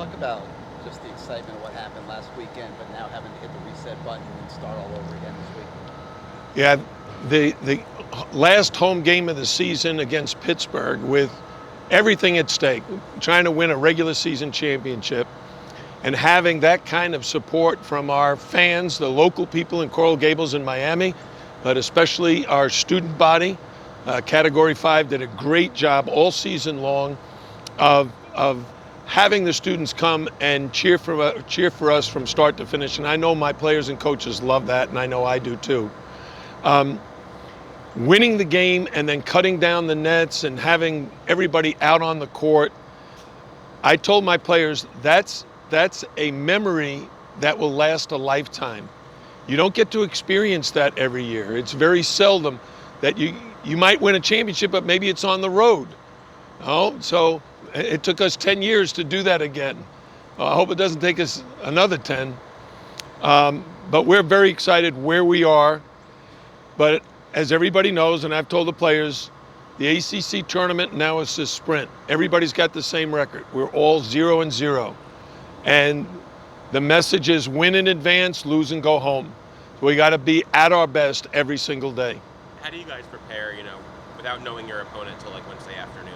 Talk about just the excitement of what happened last weekend, but now having to hit the reset button and start all over again this week. Yeah, the last home game of the season against Pittsburgh with everything at stake, trying to win a regular season championship, and having that kind of support from our fans, the local people in Coral Gables and Miami, but especially our student body. Category 5 did a great job all season long of having the students come and cheer for us from start to finish. And I know my players and coaches love that, and I know I do too. Winning the game and then cutting down the nets and having everybody out on the court, I told my players that's a memory that will last a lifetime. You don't get to experience that every year. It's very seldom that you might win a championship, but maybe it's on the road. Oh, so it took us 10 years to do that again. I hope it doesn't take us another 10. But we're very excited where we are. But as everybody knows, and I've told the players, the ACC tournament now is a sprint. Everybody's got the same record. We're all 0-0. And the message is win in advance, lose and go home. So we got to be at our best every single day. How do you guys prepare, without knowing your opponent until like Wednesday afternoon?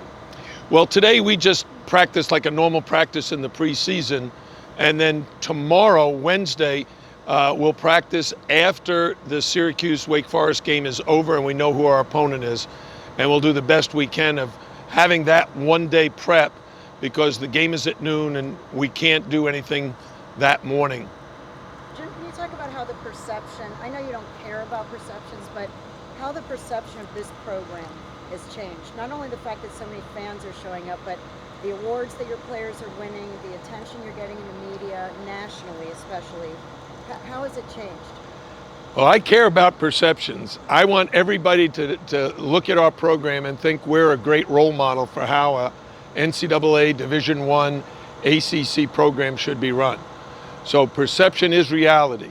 Well, today we just practiced like a normal practice in the preseason. And then tomorrow, Wednesday, we'll practice after the Syracuse-Wake Forest game is over and we know who our opponent is. And we'll do the best we can of having that one-day prep because the game is at noon and we can't do anything that morning. Jim, can you talk about how the perception, I know you don't care about perceptions, but how the perception of this program has changed? Not only the fact that so many fans are showing up, but the awards that your players are winning, the attention you're getting in the media, nationally especially. How has it changed? Well, I care about perceptions. I want everybody to look at our program and think we're a great role model for how a NCAA Division I ACC program should be run. So perception is reality.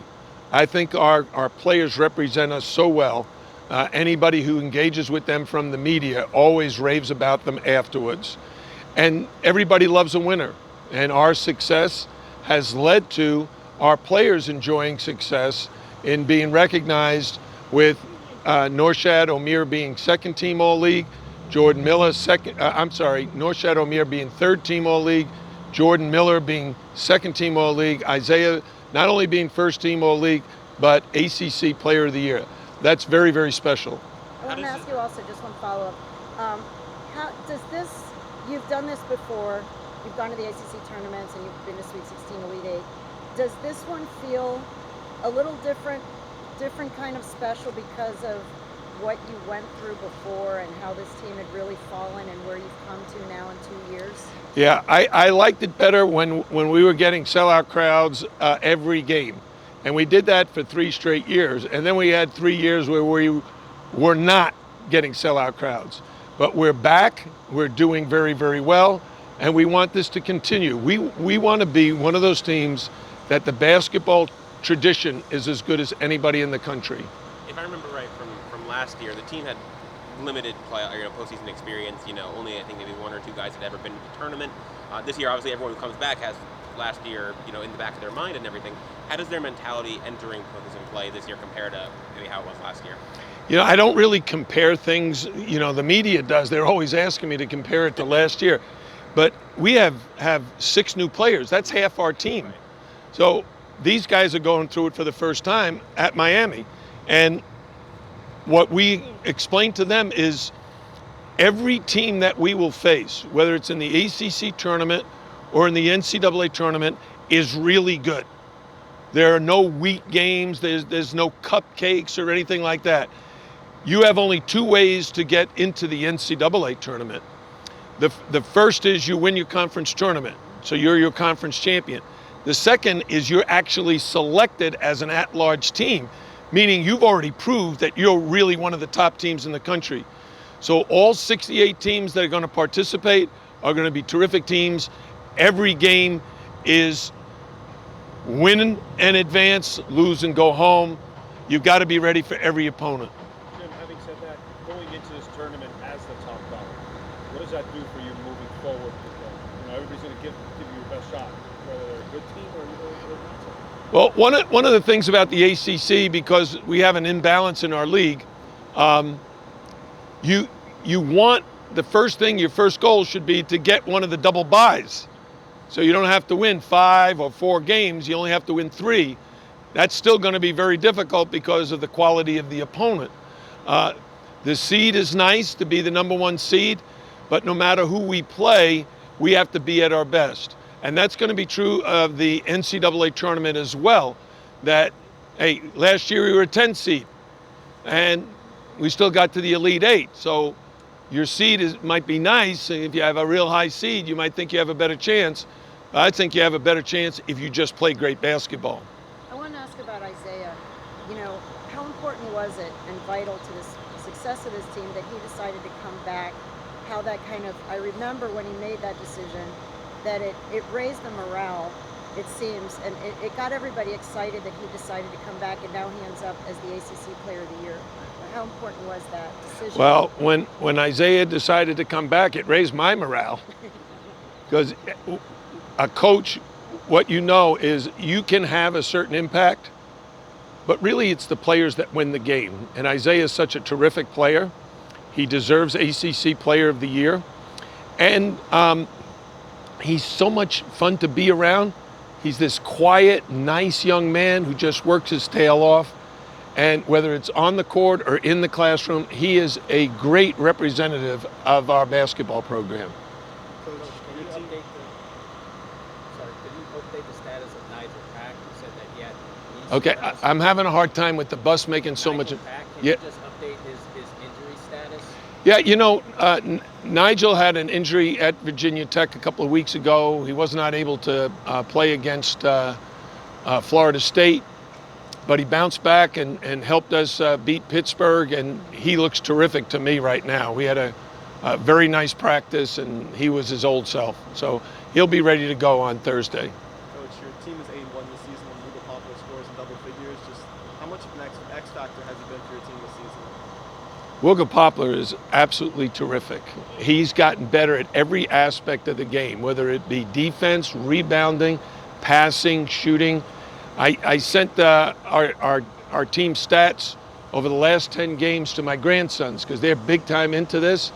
I think our players represent us so well. Anybody who engages with them from the media always raves about them afterwards. And everybody loves a winner. And our success has led to our players enjoying success in being recognized with Norshad Omir being second team All-League, Jordan Miller Norshad Omir being third team All-League, Jordan Miller being second team All-League, Isaiah not only being first team All-League, but ACC Player of the Year. That's very, very special. I want to ask you also just one follow-up. How does this, you've done this before, you've gone to the ACC tournaments and you've been to Sweet 16, Elite 8. Does this one feel a little different kind of special because of what you went through before and how this team had really fallen and where you've come to now in 2 years? Yeah, I liked it better when we were getting sellout crowds every game. And we did that for 3 straight years. And then we had 3 years where we were not getting sellout crowds. But we're back, we're doing very, very well, and we want this to continue. We want to be one of those teams that the basketball tradition is as good as anybody in the country. If I remember right from last year, the team had limited postseason experience. Only I think maybe 1 or 2 guys had ever been to the tournament. This year, obviously, everyone who comes back has last year, in the back of their mind and everything. How does their mentality entering postseason play this year compare to maybe how it was last year? I don't really compare things. The media does. They're always asking me to compare it to last year. But we have 6 new players. That's half our team. Right. So these guys are going through it for the first time at Miami. And what we explain to them is every team that we will face, whether it's in the ACC tournament or in the NCAA tournament, is really good. There are no weak games. There's no cupcakes or anything like that. You have only 2 ways to get into the NCAA tournament. The first is you win your conference tournament, so you're your conference champion. The second is you're actually selected as an at-large team, meaning you've already proved that you're really one of the top teams in the country. So all 68 teams that are going to participate are going to be terrific teams. Every game is win and advance, lose and go home. You've got to be ready for every opponent. Jim, having said that, going into this tournament as the top dog, what does that do for you moving forward? Everybody's going to give you your best shot, whether they're a good team or not so. Well, one of the things about the ACC, because we have an imbalance in our league, you want the first thing, your first goal should be to get one of the double byes. So you don't have to win 5 or 4 games, you only have to win 3. That's still going to be very difficult because of the quality of the opponent. The seed is nice to be the number 1 seed, but no matter who we play, we have to be at our best. And that's going to be true of the NCAA tournament as well. That, hey, last year we were a 10 seed, and we still got to the Elite 8. So your seed might be nice. If you have a real high seed, you might think you have a better chance. I think you have a better chance if you just play great basketball. I want to ask about Isaiah. You know, how important was it and vital to the success of his team that he decided to come back? How that kind of, I remember when he made that decision, that it raised the morale, it seems, and it got everybody excited that he decided to come back, and now he ends up as the ACC Player of the Year. How important was that decision? Well, when Isaiah decided to come back, it raised my morale. Because a coach, what you know is you can have a certain impact, but really it's the players that win the game. And Isaiah is such a terrific player. He deserves ACC Player of the Year. And he's so much fun to be around. He's this quiet, nice young man who just works his tail off. And whether it's on the court or in the classroom, he is a great representative of our basketball program. Coach, can you update the status of Nigel Pack? You said that he had knee Okay, status. I'm having a hard time with the bus making so much. Nigel Pack, can Yeah. you just update his injury status? Yeah, you know, Nigel had an injury at Virginia Tech a couple of weeks ago. He was not able to play against Florida State, but he bounced back and helped us beat Pittsburgh, and he looks terrific to me right now. We had a very nice practice, and he was his old self. So he'll be ready to go on Thursday. Coach, your team is 8-1 this season when Luka Poplar scores in double figures. Just how much of an X factor has he been for your team this season? Wilga Poplar is absolutely terrific. He's gotten better at every aspect of the game, whether it be defense, rebounding, passing, shooting. I sent our team stats over the last 10 games to my grandsons because they're big time into this.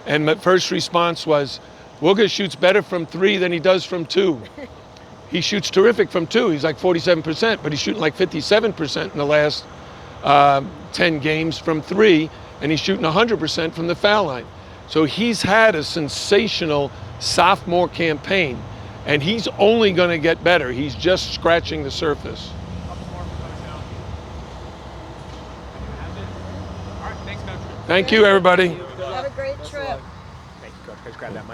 And my first response was, Wilga shoots better from 3 than he does from 2. He shoots terrific from 2. He's like 47%, but he's shooting like 57% in the last 10 games from 3, and he's shooting 100% from the foul line. So he's had a sensational sophomore campaign, and he's only going to get better. He's just scratching the surface. Thank you, everybody. Have a great trip. Thank you, Coach. Coach, grab that mic.